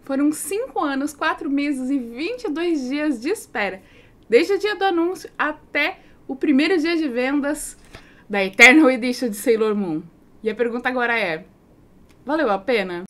Foram 5 anos, 4 meses e 22 dias de espera, desde o dia do anúncio até o primeiro dia de vendas da Eternal Edition de Sailor Moon. E a pergunta agora é: valeu a pena?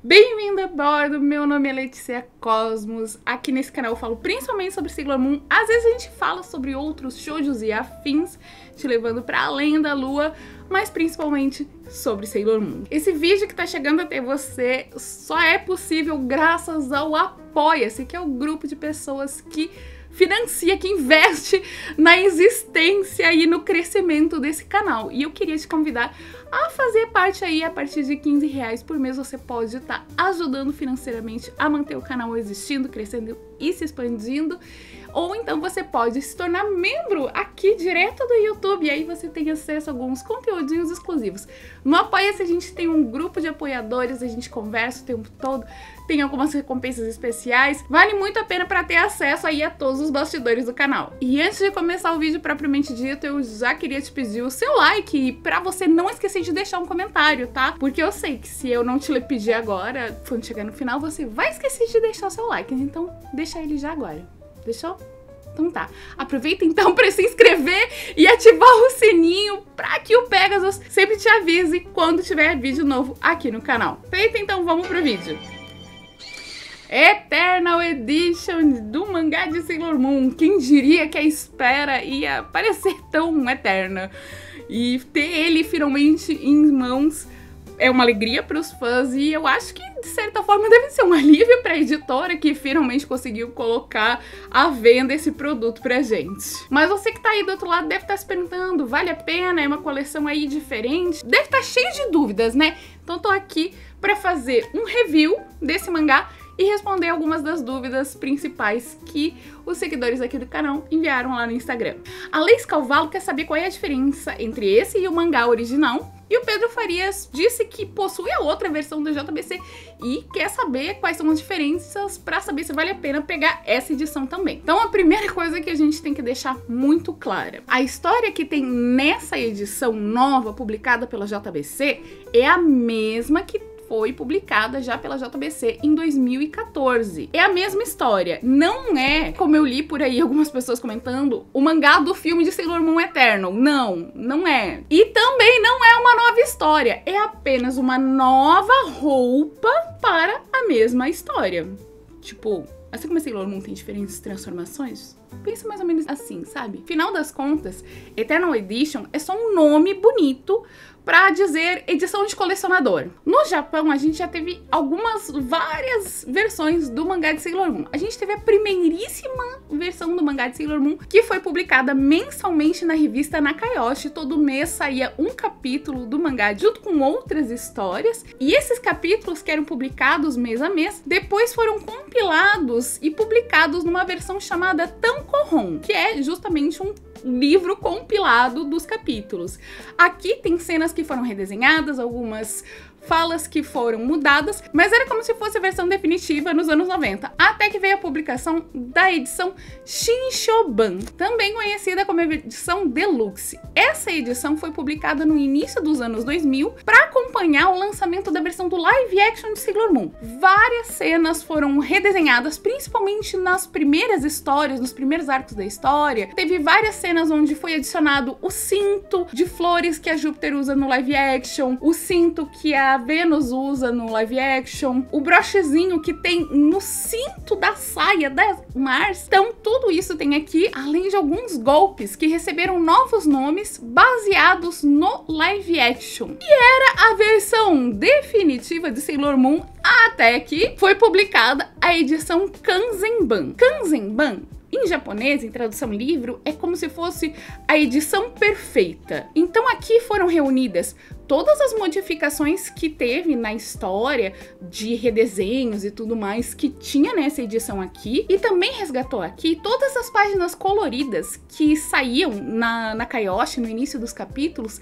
Bem-vindo a bordo, meu nome é Letícia Cosmos. Aqui nesse canal eu falo principalmente sobre Sailor Moon. Às vezes a gente fala sobre outros shoujos e afins, te levando para além da lua, mas principalmente sobre Sailor Moon. Esse vídeo que tá chegando até você só é possível graças ao Apoia-se, que é o grupo de pessoas que financia, que investe na existência e no crescimento desse canal. E eu queria te convidar a fazer parte aí. A partir de R$15 por mês você pode estar ajudando financeiramente a manter o canal existindo, crescendo e se expandindo. Ou então você pode se tornar membro aqui direto do YouTube, e aí você tem acesso a alguns conteúdinhos exclusivos. No Apoia-se a gente tem um grupo de apoiadores, a gente conversa o tempo todo, tem algumas recompensas especiais, vale muito a pena para ter acesso aí a todos os bastidores do canal. E antes de começar o vídeo propriamente dito, eu já queria te pedir o seu like, e pra você não esquecer de deixar um comentário, tá? Porque eu sei que se eu não te pedir agora, quando chegar no final, você vai esquecer de deixar o seu like, então deixa ele já agora. Deixou? Então tá. Aproveita então para se inscrever e ativar o sininho para que o Pegasus sempre te avise quando tiver vídeo novo aqui no canal. Feito, então vamos pro vídeo. Eternal Edition do mangá de Sailor Moon. Quem diria que a espera ia parecer tão eterna? E ter ele finalmente em mãos é uma alegria para os fãs, e eu acho que de certa forma deve ser um alívio para a editora que finalmente conseguiu colocar à venda esse produto pra gente. Mas você que tá aí do outro lado deve estar se perguntando, vale a pena? É uma coleção aí diferente? Deve estar cheio de dúvidas, né? Então tô aqui para fazer um review desse mangá e responder algumas das dúvidas principais que os seguidores aqui do canal enviaram lá no Instagram. A Leis Calvalo quer saber qual é a diferença entre esse e o mangá original. E o Pedro Farias disse que possui a outra versão do JBC e quer saber quais são as diferenças para saber se vale a pena pegar essa edição também. Então a primeira coisa que a gente tem que deixar muito clara: a história que tem nessa edição nova publicada pela JBC é a mesma que foi publicada já pela JBC em 2014. É a mesma história. Não é, como eu li por aí algumas pessoas comentando, o mangá do filme de Sailor Moon Eternal. Não, não é. E também não é uma nova história. É apenas uma nova roupa para a mesma história. Tipo, assim como a Sailor Moon tem diferentes transformações, pensa mais ou menos assim, sabe? Final das contas, Eternal Edition é só um nome bonito pra dizer edição de colecionador. No Japão, a gente já teve várias versões do mangá de Sailor Moon. A gente teve a primeiríssima versão do mangá de Sailor Moon, que foi publicada mensalmente na revista Nakayoshi. Todo mês saía um capítulo do mangá junto com outras histórias, e esses capítulos, que eram publicados mês a mês, depois foram compilados e publicados numa versão chamada Tankohon, que é justamente um livro compilado dos capítulos. Aqui tem cenas que foram redesenhadas, algumas falas que foram mudadas, mas era como se fosse a versão definitiva nos anos 90, até que veio a publicação da edição Shinshoban, também conhecida como edição Deluxe. Essa edição foi publicada no início dos anos 2000 para acompanhar o lançamento da versão do live action de Sailor Moon. Várias cenas foram redesenhadas, principalmente nas primeiras histórias, nos primeiros arcos da história. Teve várias cenas onde foi adicionado o cinto de flores que a Júpiter usa no live action, o cinto que a Venus usa no live action, o brochezinho que tem no cinto da saia da Mars. Então tudo isso tem aqui, além de alguns golpes que receberam novos nomes baseados no live action. E era a versão definitiva de Sailor Moon até que foi publicada a edição Kanzenban. Kanzenban, em japonês, em tradução livro, é como se fosse a edição perfeita. Então aqui foram reunidas todas as modificações que teve na história, de redesenhos e tudo mais, que tinha nessa edição aqui, e também resgatou aqui todas as páginas coloridas que saíam na Nakayoshi no início dos capítulos,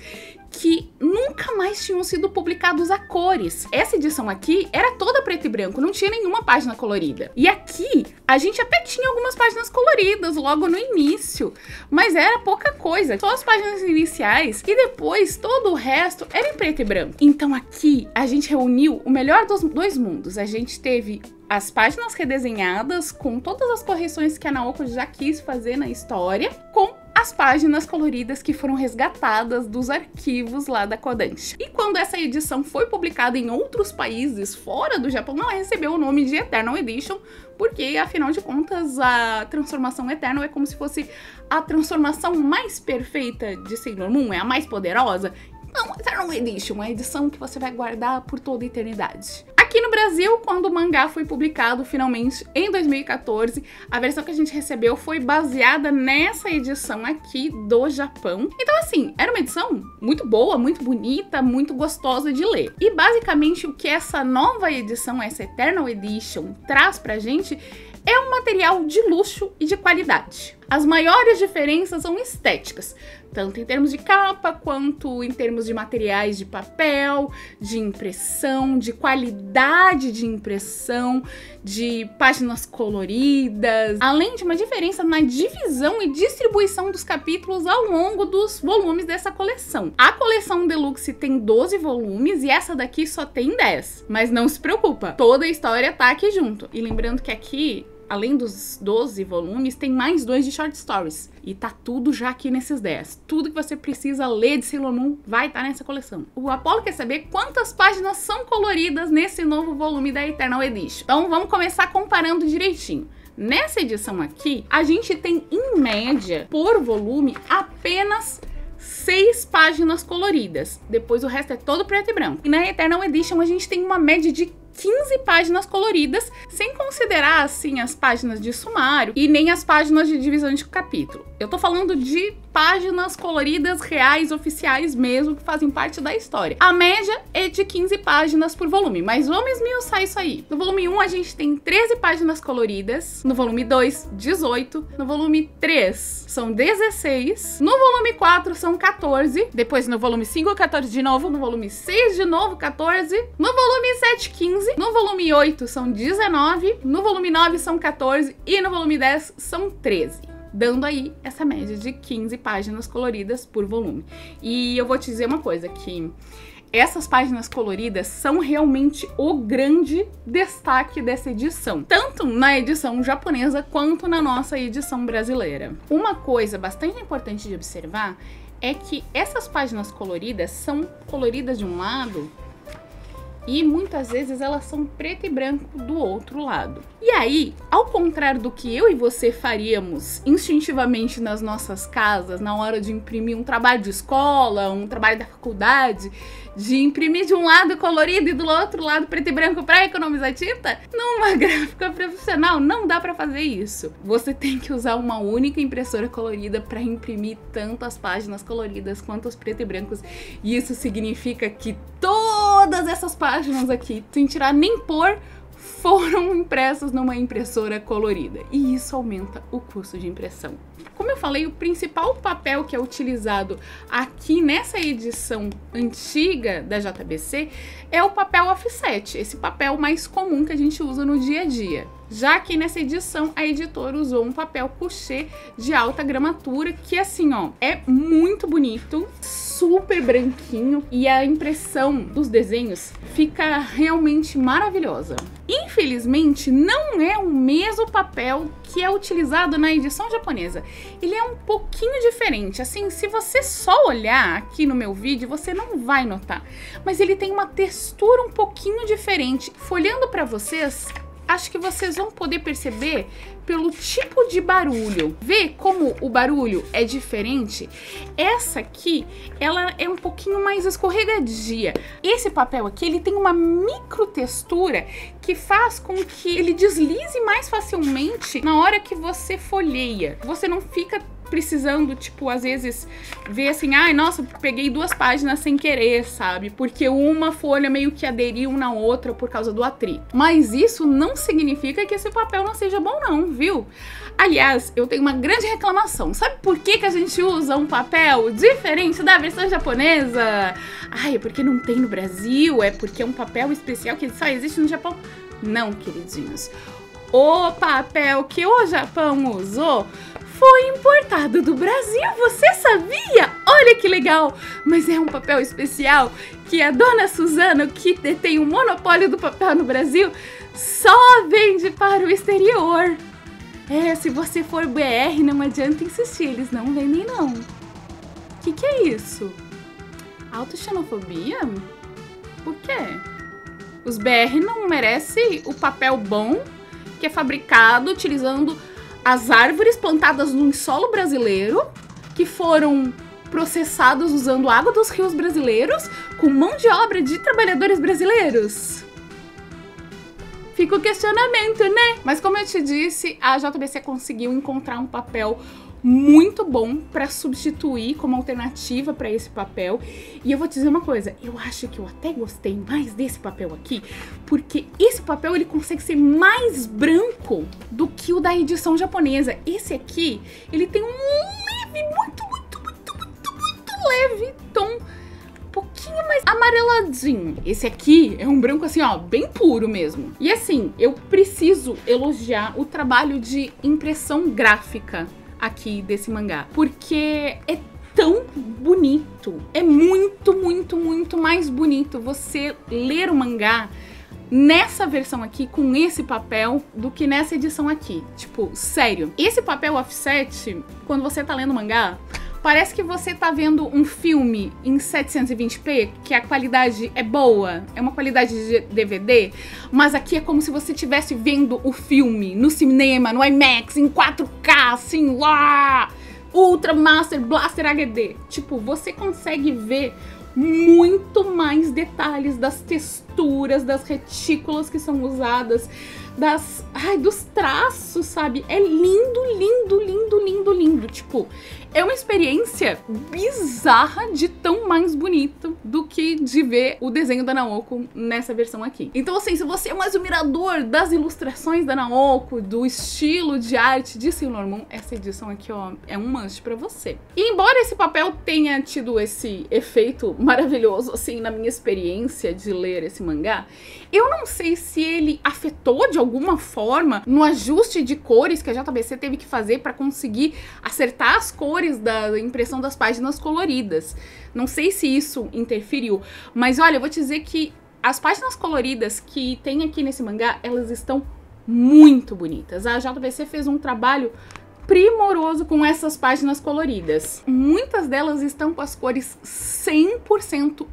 que nunca mais tinham sido publicados a cores. Essa edição aqui era toda preto e branco, não tinha nenhuma página colorida. E aqui a gente até tinha algumas páginas coloridas logo no início, mas era pouca coisa, só as páginas iniciais e depois todo o resto era em preto e branco. Então aqui a gente reuniu o melhor dos dois mundos. A gente teve as páginas redesenhadas com todas as correções que a Naoko já quis fazer na história, com as páginas coloridas que foram resgatadas dos arquivos lá da Kodansha. E quando essa edição foi publicada em outros países fora do Japão, ela recebeu o nome de Eternal Edition, porque afinal de contas a transformação Eternal é como se fosse a transformação mais perfeita de Sailor Moon, é a mais poderosa. Então, Eternal Edition, a edição que você vai guardar por toda a eternidade. Aqui no Brasil, quando o mangá foi publicado finalmente em 2014, a versão que a gente recebeu foi baseada nessa edição aqui do Japão. Então assim, era uma edição muito boa, muito bonita, muito gostosa de ler. E basicamente o que essa nova edição, essa Eternal Edition, traz pra gente é um material de luxo e de qualidade. As maiores diferenças são estéticas, tanto em termos de capa, quanto em termos de materiais de papel, de impressão, de qualidade de impressão, de páginas coloridas, além de uma diferença na divisão e distribuição dos capítulos ao longo dos volumes dessa coleção. A coleção Deluxe tem 12 volumes e essa daqui só tem 10, mas não se preocupa, toda a história tá aqui junto. E lembrando que aqui, além dos 12 volumes, tem mais 2 de short stories. E tá tudo já aqui nesses 10. Tudo que você precisa ler de Sailor Moon vai estar nessa coleção. O Apollo quer saber quantas páginas são coloridas nesse novo volume da Eternal Edition. Então vamos começar comparando direitinho. Nessa edição aqui, a gente tem, em média, por volume, apenas 6 páginas coloridas. Depois o resto é todo preto e branco. E na Eternal Edition a gente tem uma média de 15 páginas coloridas, sem considerar, assim, as páginas de sumário e nem as páginas de divisão de capítulo. Eu tô falando de páginas coloridas reais, oficiais mesmo, que fazem parte da história. A média é de 15 páginas por volume, mas vamos esmiuçar isso aí. No volume 1 a gente tem 13 páginas coloridas, no volume 2, 18, no volume 3 são 16, no volume 4 são 14, depois no volume 5, 14 de novo, no volume 6 de novo, 14, no volume 7, 15, no volume 8 são 19, no volume 9 são 14 e no volume 10 são 13. Dando aí essa média de 15 páginas coloridas por volume. E eu vou te dizer uma coisa, que essas páginas coloridas são realmente o grande destaque dessa edição, tanto na edição japonesa quanto na nossa edição brasileira. Uma coisa bastante importante de observar é que essas páginas coloridas são coloridas de um lado e muitas vezes elas são preto e branco do outro lado. E aí, ao contrário do que eu e você faríamos instintivamente nas nossas casas, na hora de imprimir um trabalho de escola, um trabalho da faculdade, de imprimir de um lado colorido e do outro lado preto e branco para economizar tinta, numa gráfica profissional não dá para fazer isso. Você tem que usar uma única impressora colorida para imprimir tanto as páginas coloridas quanto os preto e brancos. E isso significa que todas essas páginas aqui, sem tirar nem pôr, foram impressas numa impressora colorida. E isso aumenta o custo de impressão. Como eu falei, o principal papel que é utilizado aqui nessa edição antiga da JBC é o papel offset, esse papel mais comum que a gente usa no dia a dia. Já que nessa edição a editora usou um papel couché de alta gramatura, que assim, ó, é muito bonito, super branquinho e a impressão dos desenhos fica realmente maravilhosa. Infelizmente, não é o mesmo papel que é utilizado na edição japonesa. Ele é um pouquinho diferente, assim, se você só olhar aqui no meu vídeo, você não vai notar. Mas ele tem uma textura um pouquinho diferente. Folhando para vocês, acho que vocês vão poder perceber pelo tipo de barulho. Vê como o barulho é diferente? Essa aqui, ela é um pouquinho mais escorregadia. Esse papel aqui, ele tem uma micro textura que faz com que ele deslize mais facilmente na hora que você folheia. Você não fica precisando, tipo, às vezes, ver assim, ai, nossa, peguei 2 páginas sem querer, sabe? Porque uma folha meio que aderiu na outra por causa do atrito. Mas isso não significa que esse papel não seja bom não, viu? Aliás, eu tenho uma grande reclamação. Sabe por que a gente usa um papel diferente da versão japonesa? Ai, é porque não tem no Brasil? É porque é um papel especial que só existe no Japão? Não, queridinhos. O papel que o Japão usou foi importado do Brasil, você sabia? Olha que legal! Mas é um papel especial que a dona Suzano, que detém o monopólio do papel no Brasil, só vende para o exterior. É, se você for BR, não adianta insistir, eles não vendem não. Que é isso? Autoxenofobia? Por quê? Os BR não merecem o papel bom que é fabricado utilizando as árvores plantadas no solo brasileiro, que foram processados usando água dos rios brasileiros, com mão de obra de trabalhadores brasileiros. Fica o questionamento, né? Mas como eu te disse, a JBC conseguiu encontrar um papel muito bom para substituir como alternativa para esse papel. E eu vou te dizer uma coisa, eu acho que eu até gostei mais desse papel aqui, porque esse papel ele consegue ser mais branco do que o da edição japonesa. Esse aqui, ele tem um leve, muito leve tom, um pouquinho mais amareladinho. Esse aqui é um branco assim, ó, bem puro mesmo. E assim, eu preciso elogiar o trabalho de impressão gráfica aqui desse mangá, porque é tão bonito, é muito mais bonito você ler o mangá nessa versão aqui, com esse papel, do que nessa edição aqui. Tipo, sério, esse papel offset, quando você tá lendo o mangá, parece que você tá vendo um filme em 720p, que a qualidade é boa, é uma qualidade de DVD, mas aqui é como se você estivesse vendo o filme no cinema, no IMAX, em 4K, assim, lá, Ultra Master Blaster HD. Tipo, você consegue ver muito mais detalhes das texturas, das retículas que são usadas, dos traços, sabe? É lindo. Tipo, é uma experiência bizarra de tão mais bonito do que de ver o desenho da Naoko nessa versão aqui. Então, assim, se você é mais admirador das ilustrações da Naoko, do estilo de arte de Sailor Moon, essa edição aqui, ó, é um must pra você. E embora esse papel tenha tido esse efeito maravilhoso, assim, na minha experiência de ler esse mangá, eu não sei se ele afetou de alguma forma no ajuste de cores que a JBC teve que fazer pra conseguir acertar as cores da impressão das páginas coloridas. Não sei se isso interferiu, mas olha, eu vou te dizer que as páginas coloridas que tem aqui nesse mangá, elas estão muito bonitas. A JBC fez um trabalho primoroso com essas páginas coloridas. Muitas delas estão com as cores 100%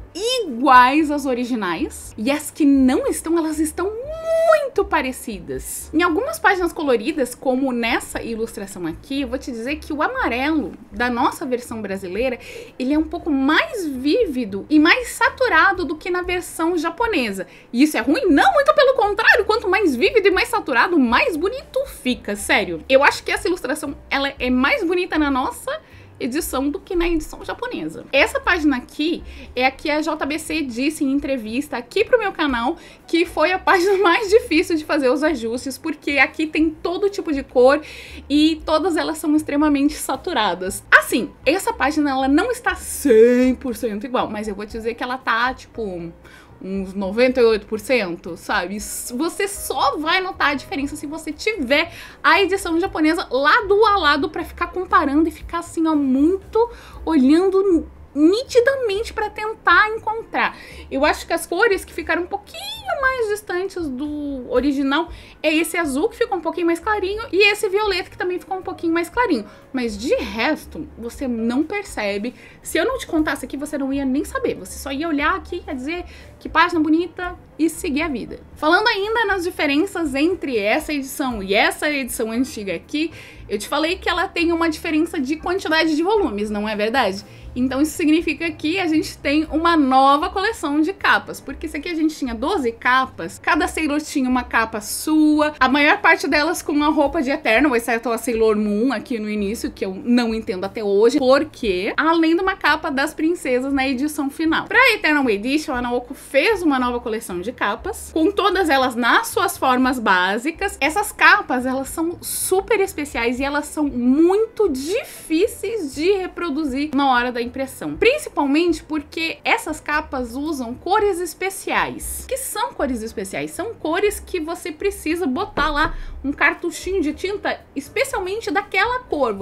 iguais às originais, e as que não estão, elas estão muito parecidas. Em algumas páginas coloridas, como nessa ilustração aqui, eu vou te dizer que o amarelo da nossa versão brasileira, ele é um pouco mais vívido e mais saturado do que na versão japonesa. E isso é ruim? Não, muito pelo contrário, quanto mais vívido e mais saturado, mais bonito fica, sério. Eu acho que essa ilustração, ela é mais bonita na nossa edição do que na edição japonesa. Essa página aqui é a que a JBC disse em entrevista aqui pro meu canal que foi a página mais difícil de fazer os ajustes, porque aqui tem todo tipo de cor e todas elas são extremamente saturadas. Assim, essa página ela não está 100% igual, mas eu vou te dizer que ela tá, tipo, uns 98%, sabe? Você só vai notar a diferença se você tiver a edição japonesa lado a lado pra ficar comparando e ficar assim, ó, muito olhando nitidamente pra tentar encontrar. Eu acho que as cores que ficaram um pouquinho mais distantes do original é esse azul, que ficou um pouquinho mais clarinho, e esse violeta, que também ficou um pouquinho mais clarinho. Mas de resto, você não percebe. Se eu não te contasse aqui, você não ia nem saber. Você só ia olhar aqui, quer dizer, que página bonita, e seguir a vida. Falando ainda nas diferenças entre essa edição e essa edição antiga aqui, eu te falei que ela tem uma diferença de quantidade de volumes, não é verdade? Então isso significa que a gente tem uma nova coleção de capas, porque isso aqui a gente tinha 12 capas, cada Sailor tinha uma capa sua, a maior parte delas com uma roupa de Eternal, exceto a Sailor Moon aqui no início, que eu não entendo até hoje, porque além de uma capa das princesas na edição final. Pra Eternal Edition, a Naoko fez uma nova coleção de capas, com todas elas nas suas formas básicas. Essas capas, elas são super especiais e elas são muito difíceis de reproduzir na hora da impressão. Principalmente porque essas capas usam cores especiais. Que são cores especiais? São cores que você precisa botar lá um cartuchinho de tinta especialmente daquela cor.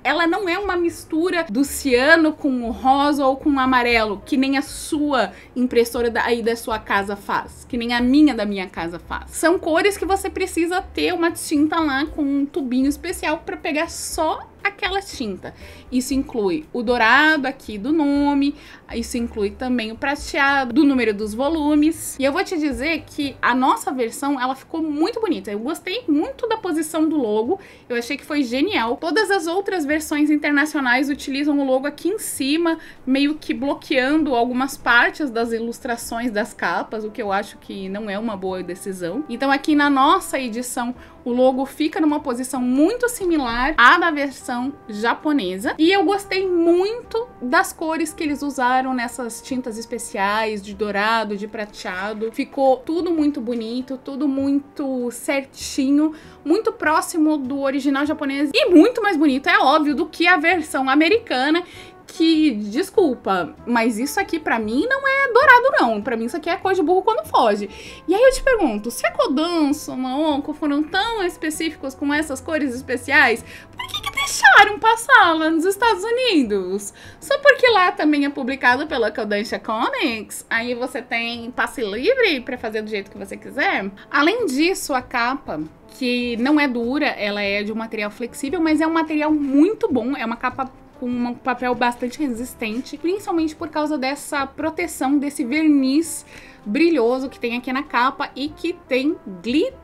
Ela não é uma mistura do ciano com o rosa ou com o amarelo, que nem a sua impressora aí da sua casa faz, que nem a minha da minha casa faz. São cores que você precisa ter uma tinta lá com um tubinho especial para pegar só aquela tinta. Isso inclui o dourado aqui do nome, isso inclui também o prateado do número dos volumes. E eu vou te dizer que a nossa versão, ela ficou muito bonita. Eu gostei muito da posição do logo, eu achei que foi genial. Todas as outras versões internacionais utilizam o logo aqui em cima, meio que bloqueando algumas partes das ilustrações das capas, o que eu acho que não é uma boa decisão. Então aqui na nossa edição, o logo fica numa posição muito similar à da versão japonesa. E eu gostei muito das cores que eles usaram nessas tintas especiais, de dourado, de prateado. Ficou tudo muito bonito, tudo muito certinho, muito próximo do original japonês e muito mais bonito, é óbvio, do que a versão americana. Que, desculpa, mas isso aqui pra mim não é dourado não, pra mim isso aqui é cor de burro quando foge. E aí eu te pergunto, se a Kodansha, a Naoko foram tão específicos com essas cores especiais, por que deixaram passar lá nos Estados Unidos? Só porque lá também é publicado pela Kodansha Comics, aí você tem passe livre pra fazer do jeito que você quiser. Além disso, a capa, que não é dura, ela é de um material flexível, mas é um material muito bom, é uma capa com um papel bastante resistente, principalmente por causa dessa proteção, desse verniz brilhoso que tem aqui na capa e que tem glitter.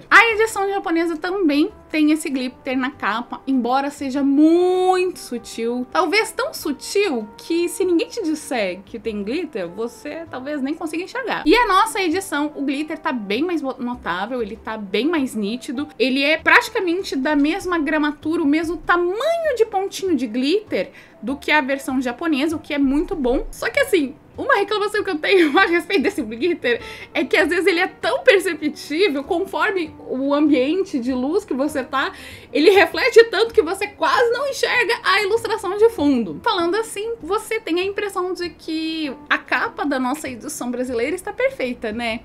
A edição japonesa também tem esse glitter na capa, embora seja muito sutil. Talvez tão sutil que se ninguém te disser que tem glitter, você talvez nem consiga enxergar. E a nossa edição, o glitter tá bem mais notável, ele tá bem mais nítido. Ele é praticamente da mesma gramatura, o mesmo tamanho de pontinho de glitter do que a versão japonesa, o que é muito bom. Só que assim, uma reclamação que eu tenho a respeito desse glitter é que às vezes ele é tão perceptível, conforme o ambiente de luz que você tá, ele reflete tanto que você quase não enxerga a ilustração de fundo. Falando assim, você tem a impressão de que a capa da nossa edição brasileira está perfeita, né?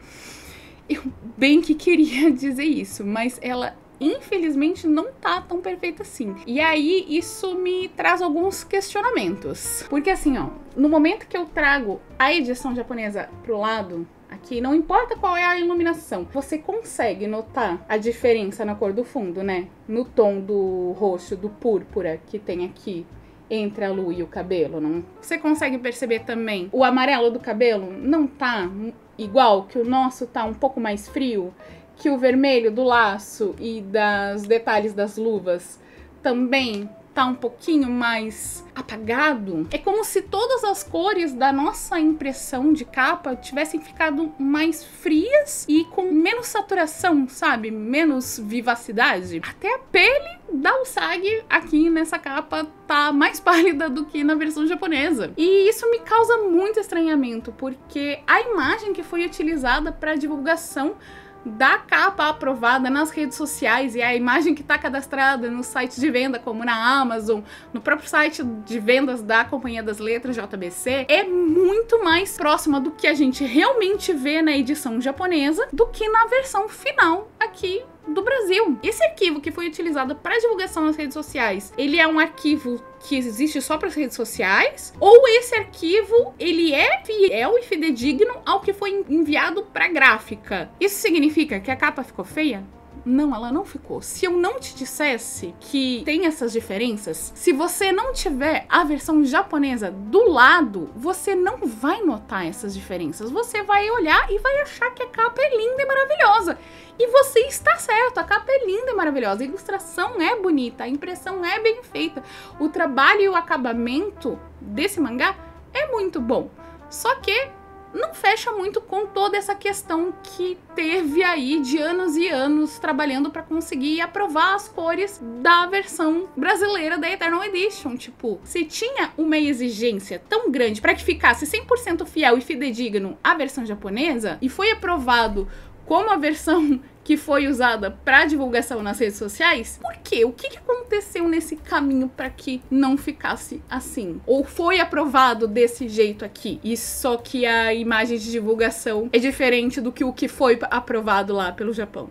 Eu bem que queria dizer isso, mas ela infelizmente não tá tão perfeita assim. E aí isso me traz alguns questionamentos. Porque assim, ó, no momento que eu trago a edição japonesa pro lado aqui, não importa qual é a iluminação, você consegue notar a diferença na cor do fundo, né? No tom do roxo, do púrpura que tem aqui entre a lua e o cabelo, não? Você consegue perceber também o amarelo do cabelo não tá igual, que o nosso tá um pouco mais frio, que o vermelho do laço e dos detalhes das luvas também tá um pouquinho mais apagado. É como se todas as cores da nossa impressão de capa tivessem ficado mais frias e com menos saturação, sabe? Menos vivacidade. Até a pele da Usagi aqui nessa capa tá mais pálida do que na versão japonesa. E isso me causa muito estranhamento, porque a imagem que foi utilizada para divulgação da capa aprovada nas redes sociais e a imagem que está cadastrada nos sites de venda, como na Amazon, no próprio site de vendas da Companhia das Letras, JBC, é muito mais próxima do que a gente realmente vê na edição japonesa do que na versão final aqui do Brasil. Esse arquivo que foi utilizado para divulgação nas redes sociais, ele é um arquivo que existe só para as redes sociais? Ou esse arquivo, ele é fiel e fidedigno ao que foi enviado para gráfica? Isso significa que a capa ficou feia? Não, ela não ficou. Se eu não te dissesse que tem essas diferenças, se você não tiver a versão japonesa do lado, você não vai notar essas diferenças. Você vai olhar e vai achar que a capa é linda e maravilhosa. E você está certo, a capa é linda e maravilhosa, a ilustração é bonita, a impressão é bem feita, o trabalho e o acabamento desse mangá é muito bom. Só que não fecha muito com toda essa questão que teve aí de anos e anos trabalhando para conseguir aprovar as cores da versão brasileira da Eternal Edition. Tipo, se tinha uma exigência tão grande para que ficasse 100% fiel e fidedigno à versão japonesa e foi aprovado como a versão que foi usada para divulgação nas redes sociais, por quê? O que aconteceu nesse caminho para que não ficasse assim? Ou foi aprovado desse jeito aqui, e só que a imagem de divulgação é diferente do que o que foi aprovado lá pelo Japão?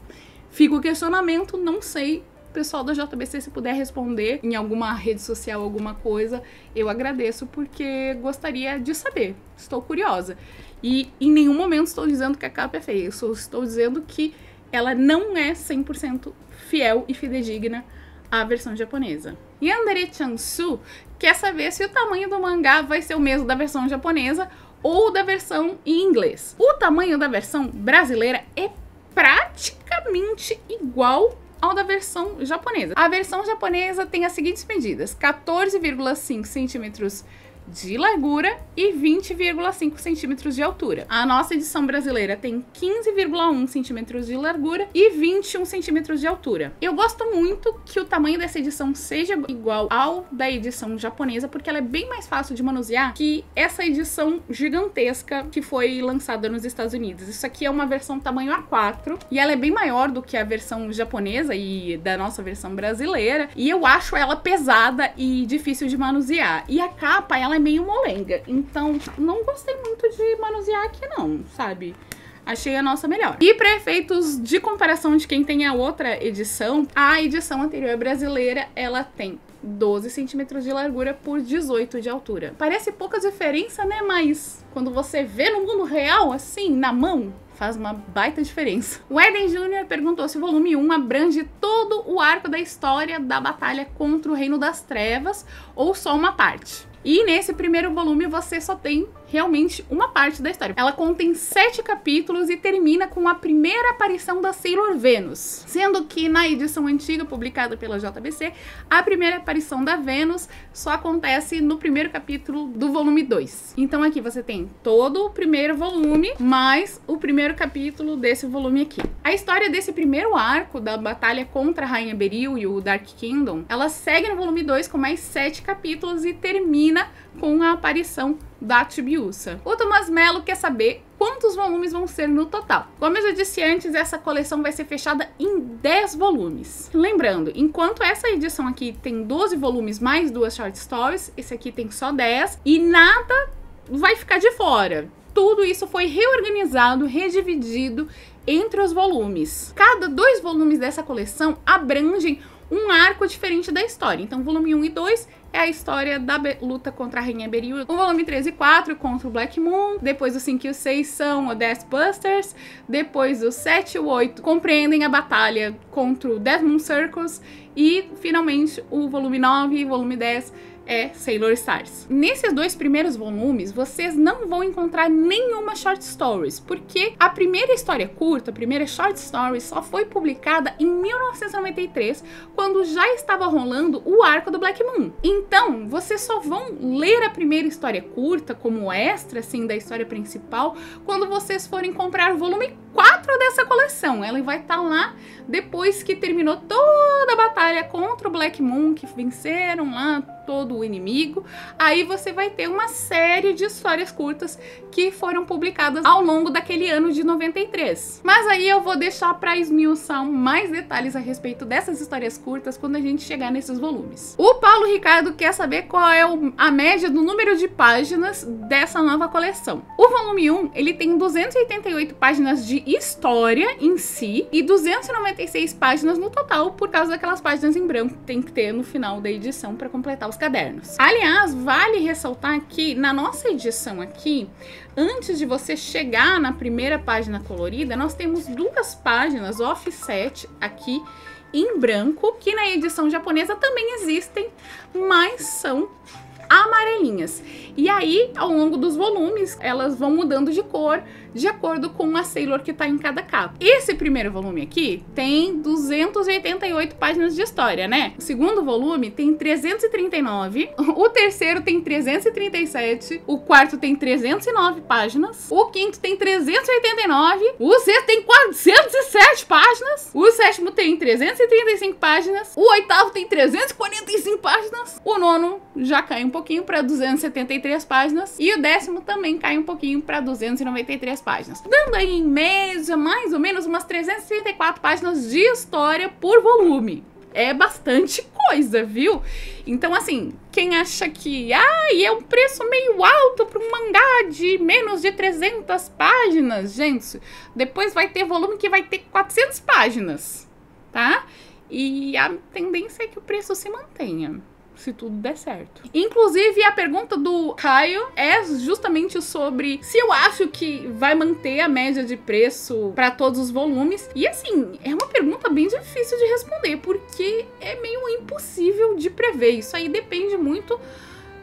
Fica o questionamento, não sei. Pessoal da JBC, se puder responder em alguma rede social, alguma coisa, eu agradeço, porque gostaria de saber. Estou curiosa. E em nenhum momento estou dizendo que a capa é feia, eu só estou dizendo que ela não é 100% fiel e fidedigna à versão japonesa. Yandere Chansu quer saber se o tamanho do mangá vai ser o mesmo da versão japonesa ou da versão em inglês. O tamanho da versão brasileira é praticamente igual ao da versão japonesa. A versão japonesa tem as seguintes medidas: 14,5 centímetros de largura e 20,5 centímetros de altura. A nossa edição brasileira tem 15,1 centímetros de largura e 21 centímetros de altura. Eu gosto muito que o tamanho dessa edição seja igual ao da edição japonesa, porque ela é bem mais fácil de manusear que essa edição gigantesca que foi lançada nos Estados Unidos. Isso aqui é uma versão tamanho A4 e ela é bem maior do que a versão japonesa e da nossa versão brasileira, e eu acho ela pesada e difícil de manusear. E a capa, ela é meio molenga, então não gostei muito de manusear aqui não, sabe? Achei a nossa melhor. E para efeitos de comparação de quem tem a outra edição, a edição anterior brasileira, ela tem 12 centímetros de largura por 18 de altura. Parece pouca diferença, né? Mas quando você vê no mundo real, assim, na mão, faz uma baita diferença. O Eden Jr. perguntou se o volume 1 abrange todo o arco da história da batalha contra o Reino das Trevas ou só uma parte. E nesse primeiro volume você só tem realmente uma parte da história. Ela contém 7 capítulos e termina com a primeira aparição da Sailor Venus, sendo que na edição antiga, publicada pela JBC, a primeira aparição da Venus só acontece no primeiro capítulo do volume 2. Então aqui você tem todo o primeiro volume, mais o primeiro capítulo desse volume aqui. A história desse primeiro arco, da batalha contra a Rainha Beryl e o Dark Kingdom, ela segue no volume 2 com mais 7 capítulos e termina com a aparição da Chibiusa. O Tomás Mello quer saber quantos volumes vão ser no total. Como eu já disse antes, essa coleção vai ser fechada em 10 volumes. Lembrando, enquanto essa edição aqui tem 12 volumes mais 2 short stories, esse aqui tem só 10 e nada vai ficar de fora. Tudo isso foi reorganizado, redividido entre os volumes. Cada 2 volumes dessa coleção abrangem um arco diferente da história. Então, volume 1 e 2 é a história da luta contra a Rainha Beryl. O volume 3 e 4 contra o Black Moon. Depois o 5 e o 6 são o Death Busters. Depois o 7 e o 8 compreendem a batalha contra o Death Moon Circus. E, finalmente, o volume 9 e o volume 10 é Sailor Stars. Nesses 2 primeiros volumes, vocês não vão encontrar nenhuma short stories, porque a primeira história curta, a primeira short story, só foi publicada em 1993, quando já estava rolando o arco do Black Moon. Então, vocês só vão ler a primeira história curta, como extra, assim, da história principal, quando vocês forem comprar o volume 4 dessa coleção. Ela vai estar lá depois que terminou toda a batalha contra o Black Moon, que venceram lá todo o inimigo. Aí você vai ter uma série de histórias curtas que foram publicadas ao longo daquele ano de 93. Mas aí eu vou deixar para esmiuçar mais detalhes a respeito dessas histórias curtas quando a gente chegar nesses volumes. O Paulo Ricardo quer saber qual é a média do número de páginas dessa nova coleção. O volume 1, ele tem 288 páginas de história em si e 296 páginas no total, por causa daquelas páginas em branco que tem que ter no final da edição para completar os cadernos. Aliás, vale ressaltar que na nossa edição aqui, antes de você chegar na primeira página colorida, nós temos 2 páginas offset aqui em branco, que na edição japonesa também existem, mas são amarelinhas. E aí, ao longo dos volumes, elas vão mudando de cor de acordo com a Sailor que tá em cada capa. Esse primeiro volume aqui tem 288 páginas de história, né? O segundo volume tem 339, o terceiro tem 337, o quarto tem 309 páginas, o quinto tem 389, o sexto tem 407 páginas, o sétimo tem 335 páginas, o oitavo tem 345 páginas, o nono já cai um pouquinho para 273 páginas e o 10º também cai um pouquinho para 293 páginas, dando aí em média mais ou menos umas 334 páginas de história por volume. É bastante coisa, viu? Então, assim, quem acha que é um preço meio alto para um mangá de menos de 300 páginas, gente, depois vai ter volume que vai ter 400 páginas, tá? E a tendência é que o preço se mantenha, se tudo der certo. Inclusive, a pergunta do Caio é justamente sobre se eu acho que vai manter a média de preço para todos os volumes. E assim, é uma pergunta bem difícil de responder, porque é meio impossível de prever. Isso aí depende muito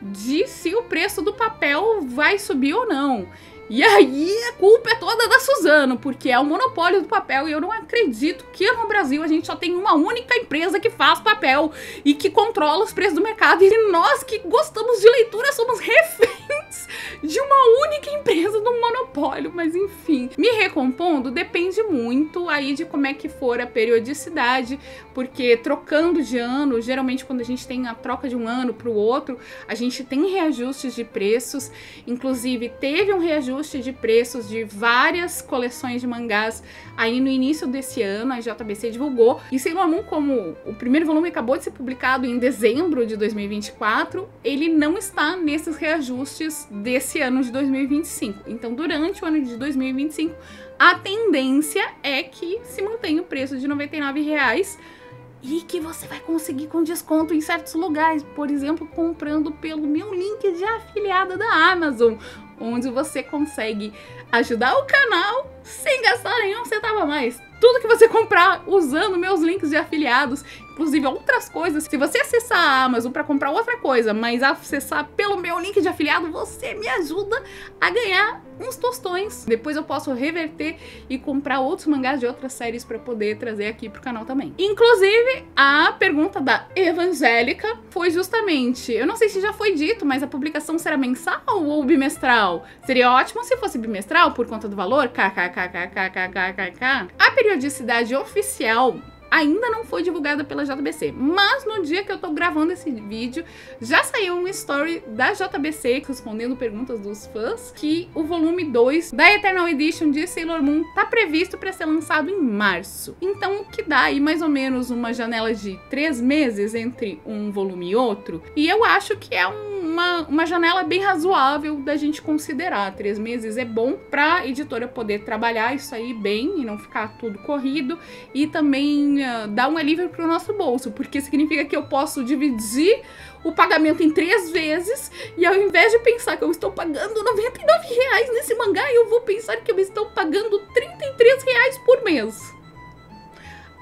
de se o preço do papel vai subir ou não. E aí a culpa é toda da Suzano, porque é o monopólio do papel e eu não acredito que no Brasil a gente só tem uma única empresa que faz papel e que controla os preços do mercado, e nós que gostamos de leitura somos reféns de uma única empresa do monopólio. Mas enfim, me recompondo, depende muito aí de como é que for a periodicidade, porque trocando de ano, geralmente quando a gente tem a troca de um ano para o outro, a gente tem reajustes de preços. Inclusive teve um reajuste de preços de várias coleções de mangás aí no início desse ano, a JBC divulgou. E Sailor Moon, como o primeiro volume acabou de ser publicado em dezembro de 2024, ele não está nesses reajustes desse ano de 2025. Então, durante o ano de 2025, a tendência é que se mantenha o preço de R$ 99,00 e que você vai conseguir com desconto em certos lugares, por exemplo, comprando pelo meu link de afiliada da Amazon, onde você consegue ajudar o canal sem gastar nenhum centavo a mais. Tudo que você comprar usando meus links de afiliados, inclusive outras coisas. Se você acessar a Amazon para comprar outra coisa, mas acessar pelo meu link de afiliado, você me ajuda a ganhar uns tostões. Depois eu posso reverter e comprar outros mangás de outras séries para poder trazer aqui pro canal também. Inclusive, a pergunta da Evangélica foi justamente, eu não sei se já foi dito, mas a publicação será mensal ou bimestral? Seria ótimo se fosse bimestral por conta do valor, kkkkkkkk. A periodicidade oficial ainda não foi divulgada pela JBC, mas no dia que eu tô gravando esse vídeo, já saiu um story da JBC respondendo perguntas dos fãs, que o volume 2 da Eternal Edition de Sailor Moon tá previsto para ser lançado em março. Então, o que dá aí mais ou menos uma janela de 3 meses entre um volume e outro, e eu acho que é uma janela bem razoável da gente considerar. 3 meses é bom para a editora poder trabalhar isso aí bem e não ficar tudo corrido, e também dar um alívio para o nosso bolso, porque significa que eu posso dividir o pagamento em 3 vezes, e ao invés de pensar que eu estou pagando R$99,00 nesse mangá, eu vou pensar que eu estou pagando R$33,00 por mês.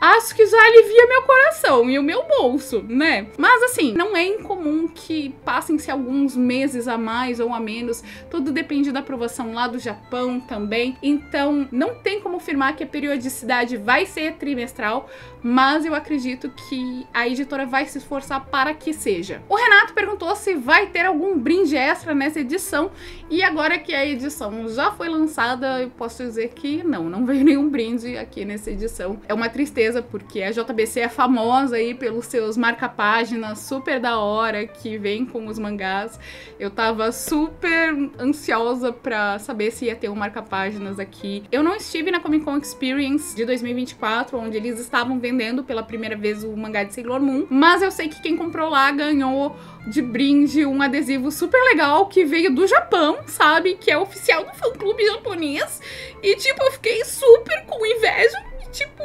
Acho que já alivia meu coração e o meu bolso, né? Mas assim, não é incomum que passem-se alguns meses a mais ou a menos. Tudo depende da aprovação lá do Japão também. Então, não tem como afirmar que a periodicidade vai ser trimestral, mas eu acredito que a editora vai se esforçar para que seja. O Renato perguntou se vai ter algum brinde extra nessa edição, e agora que a edição já foi lançada, eu posso dizer que não veio nenhum brinde aqui nessa edição. É uma tristeza, surpresa, porque a JBC é famosa aí pelos seus marca-páginas super da hora que vem com os mangás. Eu tava super ansiosa pra saber se ia ter um marca-páginas aqui. Eu não estive na Comic Con Experience de 2024, onde eles estavam vendendo pela primeira vez o mangá de Sailor Moon, mas eu sei que quem comprou lá ganhou de brinde um adesivo super legal que veio do Japão, sabe? Que é oficial do fã-clube japonês. E, tipo, eu fiquei super com inveja. E, tipo,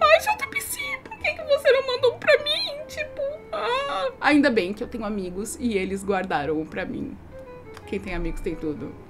ai, JBC, por que você não mandou pra mim? Tipo, ainda bem que eu tenho amigos e eles guardaram pra mim. Quem tem amigos tem tudo.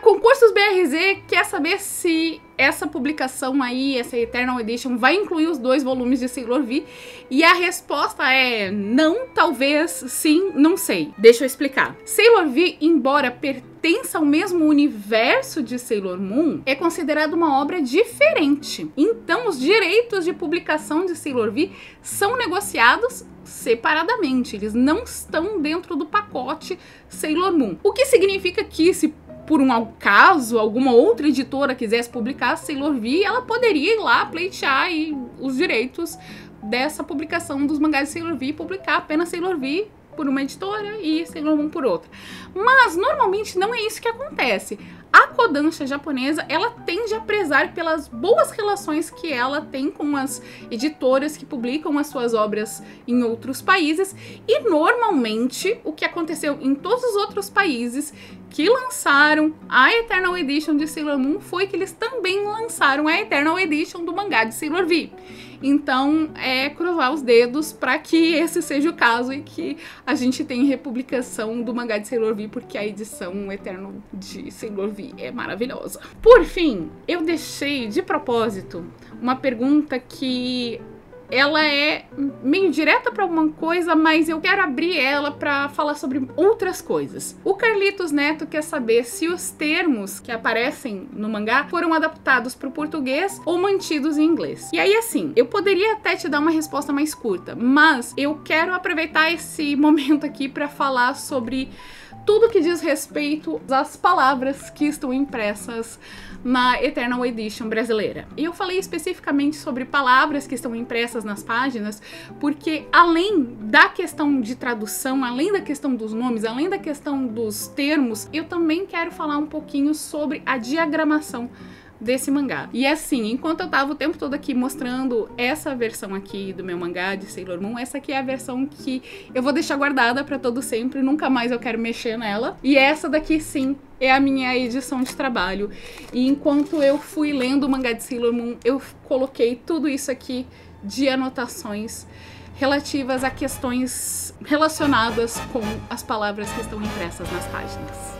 Concursos BRZ quer saber se essa publicação aí, essa Eternal Edition, vai incluir os 2 volumes de Sailor V? E a resposta é não, talvez, sim, não sei. Deixa eu explicar. Sailor V, embora pertença ao mesmo universo de Sailor Moon, é considerado uma obra diferente. Então, os direitos de publicação de Sailor V são negociados separadamente. Eles não estão dentro do pacote Sailor Moon. O que significa que, se por um acaso alguma outra editora quisesse publicar Sailor V, ela poderia ir lá pleitear aí os direitos dessa publicação dos mangás de Sailor V e publicar apenas Sailor V por uma editora e Sailor Moon por outra. Mas normalmente não é isso que acontece. A Kodansha japonesa, ela tende a prezar pelas boas relações que ela tem com as editoras que publicam as suas obras em outros países, e normalmente o que aconteceu em todos os outros países que lançaram a Eternal Edition de Sailor Moon foi que eles também lançaram a Eternal Edition do mangá de Sailor V. Então, é cruzar os dedos para que esse seja o caso e que a gente tenha republicação do mangá de Sailor V, porque a edição Eternal de Sailor V é maravilhosa. Por fim, eu deixei de propósito uma pergunta que ela é meio direta para alguma coisa, mas eu quero abrir ela para falar sobre outras coisas. O Carlitos Neto quer saber se os termos que aparecem no mangá foram adaptados para o português ou mantidos em inglês. E aí, assim, eu poderia até te dar uma resposta mais curta, mas eu quero aproveitar esse momento aqui para falar sobre tudo que diz respeito às palavras que estão impressas na Eternal Edition brasileira. E eu falei especificamente sobre palavras que estão impressas nas páginas, porque além da questão de tradução, além da questão dos nomes, além da questão dos termos, eu também quero falar um pouquinho sobre a diagramação desse mangá. E assim, enquanto eu tava o tempo todo aqui mostrando essa versão aqui do meu mangá de Sailor Moon, essa aqui é a versão que eu vou deixar guardada pra todo sempre, nunca mais eu quero mexer nela. E essa daqui sim é a minha edição de trabalho. E enquanto eu fui lendo o mangá de Sailor Moon, eu coloquei tudo isso aqui de anotações relativas a questões relacionadas com as palavras que estão impressas nas páginas.